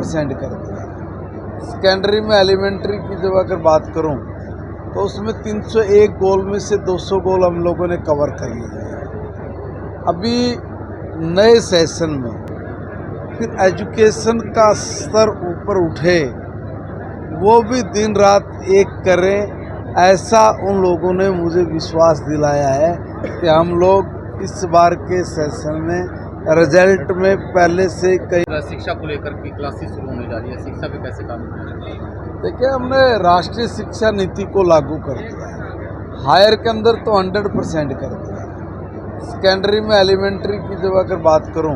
100% कर दिया। सेकेंडरी में एलिमेंट्री की जब अगर बात करूं तो उसमें 301 गोल में से 200 गोल हम लोगों ने कवर कर लिए हैं। अभी नए सेशन में फिर एजुकेशन का स्तर ऊपर उठे, वो भी दिन रात एक करें, ऐसा उन लोगों ने मुझे विश्वास दिलाया है कि हम लोग इस बार के सेशन में रिजल्ट में पहले से कई। शिक्षा को लेकर की क्लासेस शुरू होने जा रही है, शिक्षा पे कैसे काम करें? देखिए, हमने राष्ट्रीय शिक्षा नीति को लागू कर दिया है। हायर के अंदर तो 100% कर दिया है। सेकेंडरी में एलिमेंट्री की जब अगर बात करूं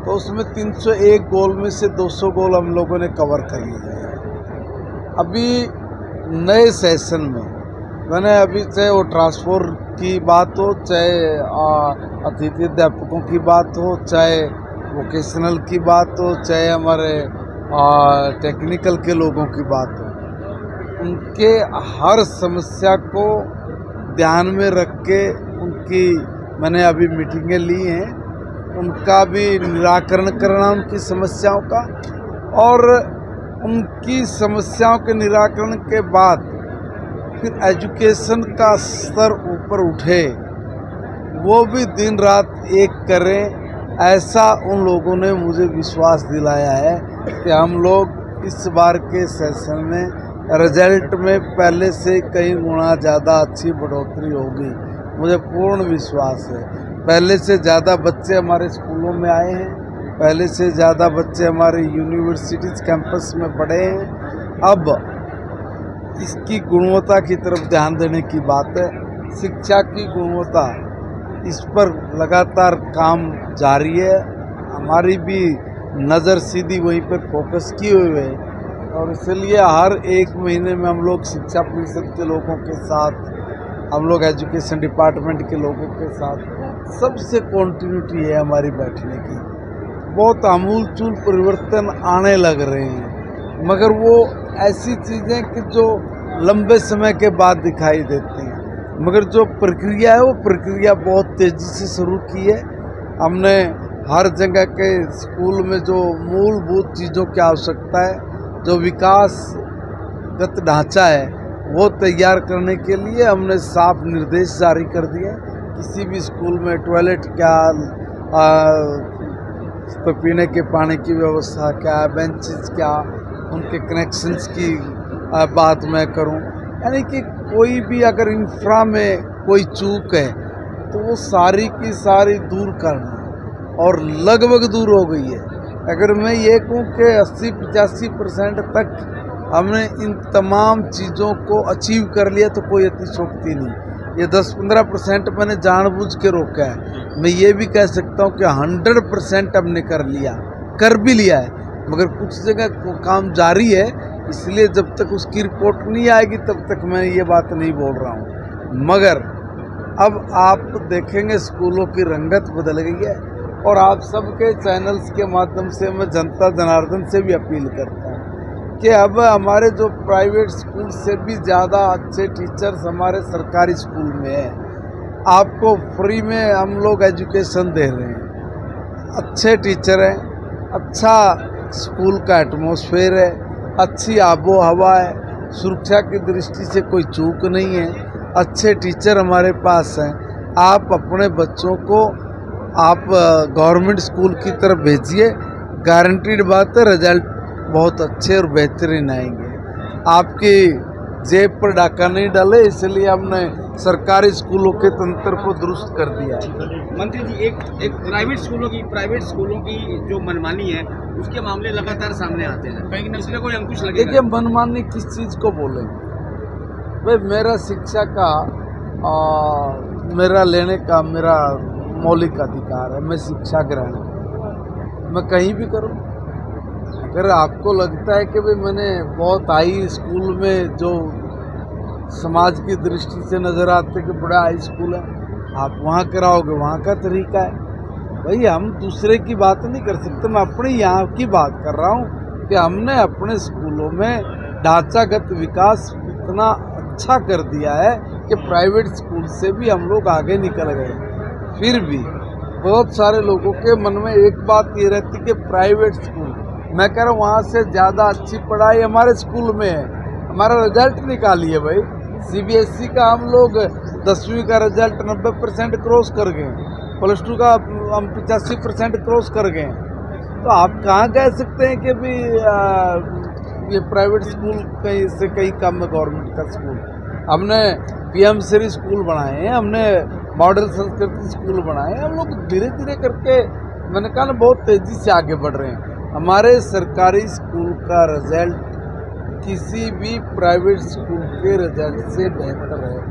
तो उसमें 301 गोल में से 200 गोल हम लोगों ने कवर कर लिए हैं। अभी नए सेशन में मैंने अभी चाहे वो ट्रांसपोर्ट की बात हो, चाहे अतिथि अध्यापकों की बात हो, चाहे वोकेशनल की बात हो, चाहे हमारे टेक्निकल के लोगों की बात हो, उनके हर समस्या को ध्यान में रख के उनकी मैंने अभी मीटिंगें ली हैं, उनका भी निराकरण करना उनकी समस्याओं का, और उनकी समस्याओं के निराकरण के बाद फिर एजुकेशन का स्तर ऊपर उठे, वो भी दिन रात एक करें, ऐसा उन लोगों ने मुझे विश्वास दिलाया है कि हम लोग इस बार के सेशन में रिजल्ट में पहले से कई गुना ज़्यादा अच्छी बढ़ोतरी होगी। मुझे पूर्ण विश्वास है। पहले से ज़्यादा बच्चे हमारे स्कूलों में आए हैं, पहले से ज़्यादा बच्चे हमारे यूनिवर्सिटीज़ कैंपस में पढ़े हैं। अब इसकी गुणवत्ता की तरफ ध्यान देने की बात है। शिक्षा की गुणवत्ता, इस पर लगातार काम जारी है। हमारी भी नज़र सीधी वहीं पर फोकस की हुई है, और इसलिए हर एक महीने में हम लोग शिक्षा परिषद के लोगों के साथ, हम लोग एजुकेशन डिपार्टमेंट के लोगों के साथ सबसे कॉन्टिन्यूटी है हमारी बैठने की। बहुत आमूलचूल परिवर्तन आने लग रहे हैं, मगर वो ऐसी चीज़ें कि जो लंबे समय के बाद दिखाई देती हैं, मगर जो प्रक्रिया है वो प्रक्रिया बहुत तेज़ी से शुरू की है। हमने हर जगह के स्कूल में जो मूलभूत चीज़ों की आवश्यकता है, जो विकासगत ढांचा है, वो तैयार करने के लिए हमने साफ निर्देश जारी कर दिए। किसी भी स्कूल में टॉयलेट क्या, पीने के पानी की व्यवस्था क्या, बेंचेस क्या, उनके कनेक्शंस की बात मैं करूं, यानी कि कोई भी अगर इंफ्रा में कोई चूक है तो वो सारी की सारी दूर करना, और लगभग दूर हो गई है। अगर मैं ये कहूँ कि 80-85% तक हमने इन तमाम चीज़ों को अचीव कर लिया तो कोई अतिशयोक्ति नहीं। ये 10-15% मैंने जानबूझ के रोका है। मैं ये भी कह सकता हूँ कि 100% हमने कर लिया, कर भी लिया है, मगर कुछ जगह काम जारी है। इसलिए जब तक उसकी रिपोर्ट नहीं आएगी तब तक मैं ये बात नहीं बोल रहा हूँ। मगर अब आप देखेंगे स्कूलों की रंगत बदल गई है, और आप सबके चैनल्स के माध्यम से मैं जनता जनार्दन से भी अपील करता हूँ कि अब हमारे जो प्राइवेट स्कूल से भी ज़्यादा अच्छे टीचर्स हमारे सरकारी स्कूल में हैं। आपको फ्री में हम लोग एजुकेशन दे रहे हैं, अच्छे टीचर हैं, अच्छा स्कूल का एटमॉस्फेयर है, अच्छी आबो हवा है, सुरक्षा की दृष्टि से कोई चूक नहीं है, अच्छे टीचर हमारे पास हैं। आप अपने बच्चों को आप गवर्नमेंट स्कूल की तरफ भेजिए, गारंटीड बात है रिजल्ट बहुत अच्छे और बेहतरीन आएंगे। आपकी जेब पर डाका नहीं डाले, इसलिए हमने सरकारी स्कूलों के तंत्र को दुरुस्त कर दिया है। मंत्री जी, एक प्राइवेट स्कूलों की जो मनमानी है उसके मामले लगातार सामने आते हैं, कहीं न कहीं कोई अंकुश लगेगा? देखिए, मनमानी किस चीज़ को बोलेंगे भाई? मेरा शिक्षा का मेरा लेने का मेरा मौलिक अधिकार है। मैं शिक्षा ग्रहण करूं, मैं कहीं भी करूं। अगर आपको लगता है कि भाई मैंने बहुत हाई स्कूल में जो समाज की दृष्टि से नज़र आते कि बड़ा हाई स्कूल है, आप वहाँ कराओगे, वहाँ का तरीका है। भाई हम दूसरे की बात नहीं कर सकते, मैं अपने यहाँ की बात कर रहा हूँ कि हमने अपने स्कूलों में ढांचागत विकास इतना अच्छा कर दिया है कि प्राइवेट स्कूल से भी हम लोग आगे निकल गए। फिर भी बहुत सारे लोगों के मन में एक बात ये रहती कि प्राइवेट स्कूल, मैं कह रहा हूँ वहाँ से ज़्यादा अच्छी पढ़ाई हमारे स्कूल में है। हमारा रिजल्ट निकालिए भाई, सीबीएसई का हम लोग 10वीं का रिजल्ट 90% क्रॉस कर गए, +2 का हम 85% क्रॉस कर गए। तो आप कहाँ कह सकते हैं कि भी ये प्राइवेट स्कूल कहीं से कहीं कम है गवर्नमेंट का स्कूल। हमने पीएम श्री स्कूल बनाए हैं, हमने मॉडल संस्कृति स्कूल बनाए हैं। हम लोग धीरे धीरे करके, मैंने कहा ना, बहुत तेज़ी से आगे बढ़ रहे हैं। हमारे सरकारी स्कूल का रिजल्ट किसी भी प्राइवेट स्कूल के रिजल्ट से बेहतर है।